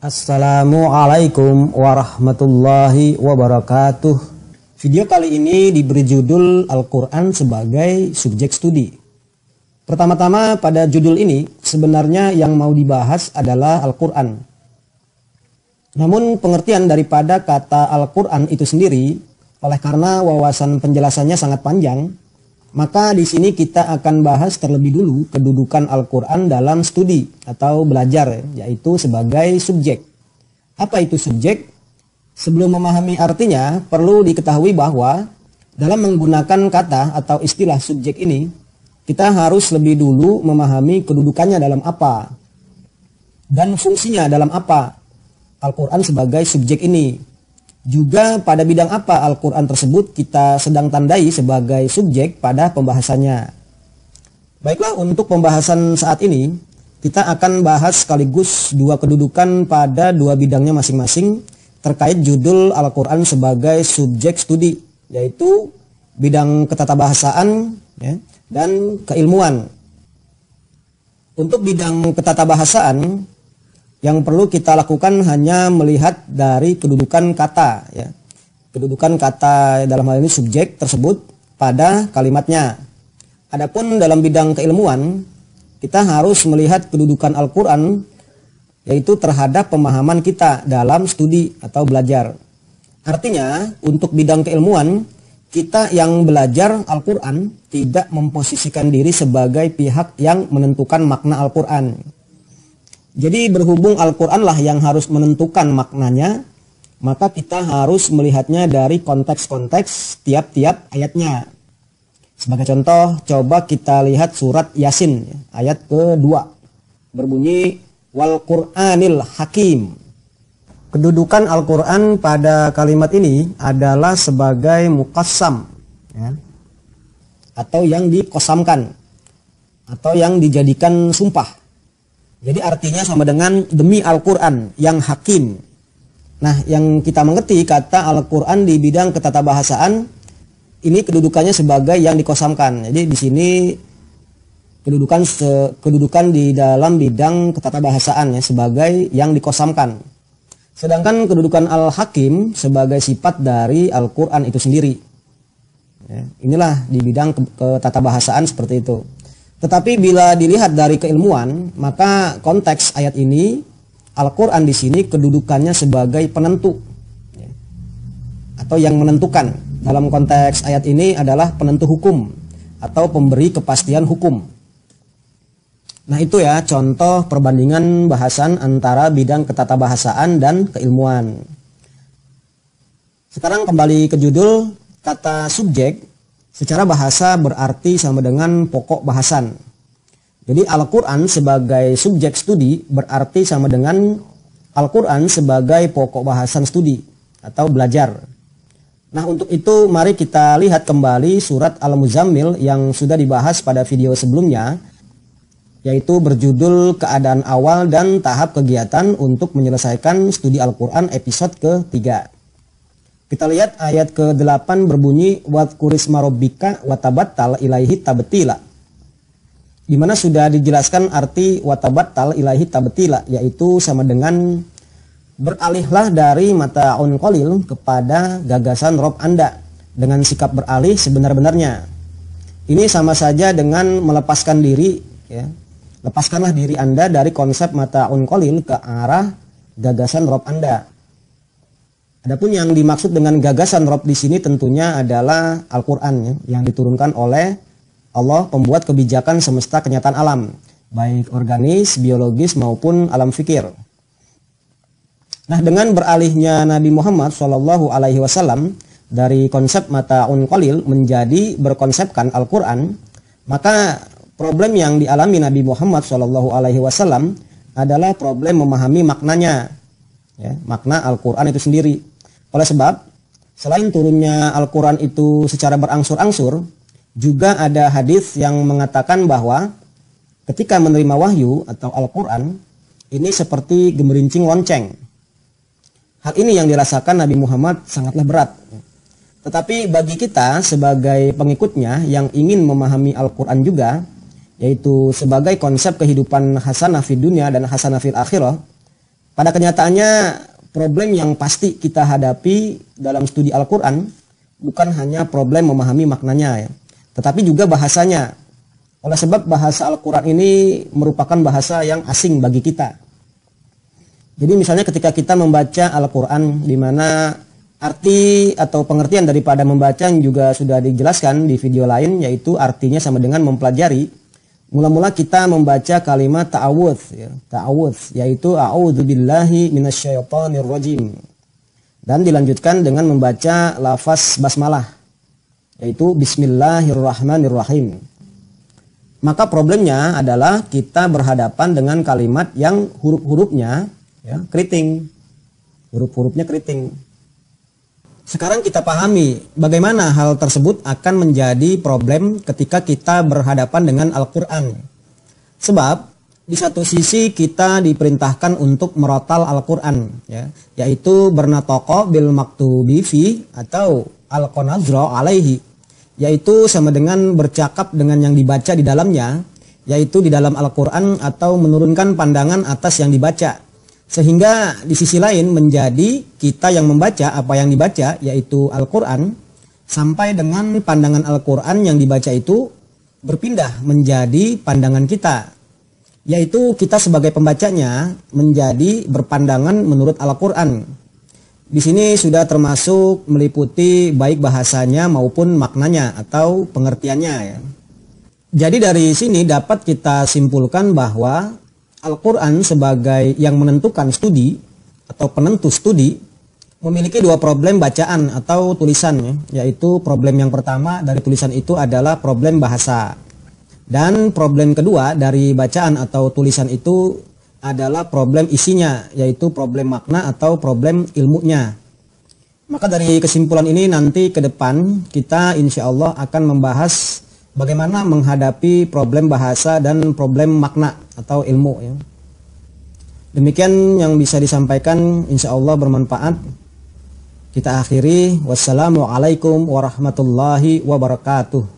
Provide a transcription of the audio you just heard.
Assalamualaikum warahmatullahi wabarakatuh. Video kali ini diberi judul Al-Quran sebagai subjek studi. Pertama-tama pada judul ini sebenarnya yang mau dibahas adalah Al-Quran. Namun pengertian daripada kata Al-Quran itu sendiri, oleh karena wawasan penjelasannya sangat panjang, maka di sini kita akan bahas terlebih dulu kedudukan Al-Quran dalam studi atau belajar, yaitu sebagai subjek. Apa itu subjek? Sebelum memahami artinya, perlu diketahui bahwa dalam menggunakan kata atau istilah subjek ini, kita harus lebih dulu memahami kedudukannya dalam apa dan fungsinya dalam apa Al-Quran sebagai subjek ini. Juga pada bidang apa Al-Quran tersebut kita sedang tandai sebagai subjek pada pembahasannya. Baiklah, untuk pembahasan saat ini kita akan bahas sekaligus dua kedudukan pada dua bidangnya masing-masing terkait judul Al-Quran sebagai subjek studi, yaitu bidang ketatabahasaan dan keilmuan. Untuk bidang ketatabahasaan, yang perlu kita lakukan hanya melihat dari kedudukan kata, kedudukan kata dalam hal ini subjek tersebut pada kalimatnya. Adapun dalam bidang keilmuan, kita harus melihat kedudukan Al-Quran, yaitu terhadap pemahaman kita dalam studi atau belajar. Artinya, untuk bidang keilmuan, kita yang belajar Al-Quran tidak memposisikan diri sebagai pihak yang menentukan makna Al-Quran. Jadi berhubung Al-Quran lah yang harus menentukan maknanya, maka kita harus melihatnya dari konteks-konteks tiap-tiap ayatnya. Sebagai contoh, coba kita lihat surat Yasin ayat kedua, berbunyi Wal Qur'anil Hakim. Kedudukan Al-Quran pada kalimat ini adalah sebagai muqassam, atau yang dikosamkan, atau yang dijadikan sumpah. Jadi artinya sama dengan demi Al-Quran yang hakim. Nah, yang kita mengerti kata Al-Quran di bidang ketatabahasaan ini kedudukannya sebagai yang dikosamkan. Jadi di sini kedudukan di dalam bidang ketatabahasaan sebagai yang dikosamkan. Sedangkan kedudukan Al-Hakim sebagai sifat dari Al-Quran itu sendiri. Inilah di bidang ketatabahasaan seperti itu. Tetapi bila dilihat dari keilmuan, maka konteks ayat ini, Al-Quran di sini kedudukannya sebagai penentu atau yang menentukan. Dalam konteks ayat ini adalah penentu hukum atau pemberi kepastian hukum. Nah itu ya contoh perbandingan bahasan antara bidang ketatabahasaan dan keilmuan. Sekarang kembali ke judul. Kata subjek secara bahasa berarti sama dengan pokok bahasan. Jadi Al-Quran sebagai subjek studi berarti sama dengan Al-Quran sebagai pokok bahasan studi atau belajar. Nah untuk itu mari kita lihat kembali surat Al-Muzammil yang sudah dibahas pada video sebelumnya, yaitu berjudul Keadaan Awal dan Tahap Kegiatan untuk Menyelesaikan Studi Al-Quran episode ke-3. Kita lihat ayat ke-8 berbunyi Wadhkurisma rabbika watabattal ilaihi tabtila. Di mana sudah dijelaskan arti watabattal ilaihi tabtila, yaitu sama dengan beralihlah dari mata'un qalil kepada gagasan Rob Anda dengan sikap beralih sebenar-benarnya. Ini sama saja dengan melepaskan diri, lepaskanlah diri Anda dari konsep mata'un qalil ke arah gagasan Rob Anda. Adapun yang dimaksud dengan gagasan Rob di sini tentunya adalah Al-Quran yang diturunkan oleh Allah, pembuat kebijakan semesta kenyataan alam, baik organis, biologis maupun alam fikir. Nah, dengan beralihnya Nabi Muhammad SAW dari konsep mata'un qalil menjadi berkonsepkan Al-Quran, maka problem yang dialami Nabi Muhammad SAW adalah problem memahami maknanya, makna Al-Quran itu sendiri. Oleh sebab, selain turunnya Al-Quran itu secara berangsur-angsur, juga ada hadis yang mengatakan bahwa ketika menerima wahyu atau Al-Quran, ini seperti gemerincing lonceng. Hal ini yang dirasakan Nabi Muhammad sangatlah berat. Tetapi bagi kita sebagai pengikutnya yang ingin memahami Al-Quran juga, yaitu sebagai konsep kehidupan hasanah fid dunya dan hasanah fil akhirah, Pada kenyataannya problem yang pasti kita hadapi dalam studi Al-Quran bukan hanya problem memahami maknanya ya, tetapi juga bahasanya. Oleh sebab bahasa Al-Quran ini merupakan bahasa yang asing bagi kita. Jadi misalnya ketika kita membaca Al-Quran, di mana arti atau pengertian daripada membaca juga sudah dijelaskan di video lain, yaitu artinya sama dengan mempelajari. Mula-mula kita membaca kalimat ta'awudz ya, ta'awudz yaitu a'udzubillahi minasyaitonirrajim. Dan dilanjutkan dengan membaca lafaz basmalah yaitu bismillahirrahmanirrahim. Maka problemnya adalah kita berhadapan dengan kalimat yang huruf-hurufnya ya, keriting. Huruf-hurufnya keriting. Sekarang kita pahami bagaimana hal tersebut akan menjadi problem ketika kita berhadapan dengan Al-Quran. Sebab di satu sisi kita diperintahkan untuk merotal Al-Quran, ya, yaitu bernatoko bil maktubi fi atau al-qanazra alaihi, yaitu sama dengan bercakap dengan yang dibaca di dalamnya, yaitu di dalam Al-Quran, atau menurunkan pandangan atas yang dibaca. Sehingga di sisi lain menjadi kita yang membaca apa yang dibaca, yaitu Al-Quran, sampai dengan pandangan Al-Quran yang dibaca itu berpindah menjadi pandangan kita, yaitu kita sebagai pembacanya menjadi berpandangan menurut Al-Quran. Di sini sudah termasuk meliputi baik bahasanya maupun maknanya atau pengertiannya ya. Jadi dari sini dapat kita simpulkan bahwa Al-Quran sebagai yang menentukan studi atau penentu studi memiliki dua problem bacaan atau tulisan ya, yaitu problem yang pertama dari tulisan itu adalah problem bahasa, dan problem kedua dari bacaan atau tulisan itu adalah problem isinya, yaitu problem makna atau problem ilmunya. Maka dari kesimpulan ini nanti ke depan kita insya Allah akan membahas bagaimana menghadapi problem bahasa dan problem makna atau ilmu ya. Demikian yang bisa disampaikan, insya Allah bermanfaat. Kita akhiri. Wassalamualaikum warahmatullahi wabarakatuh.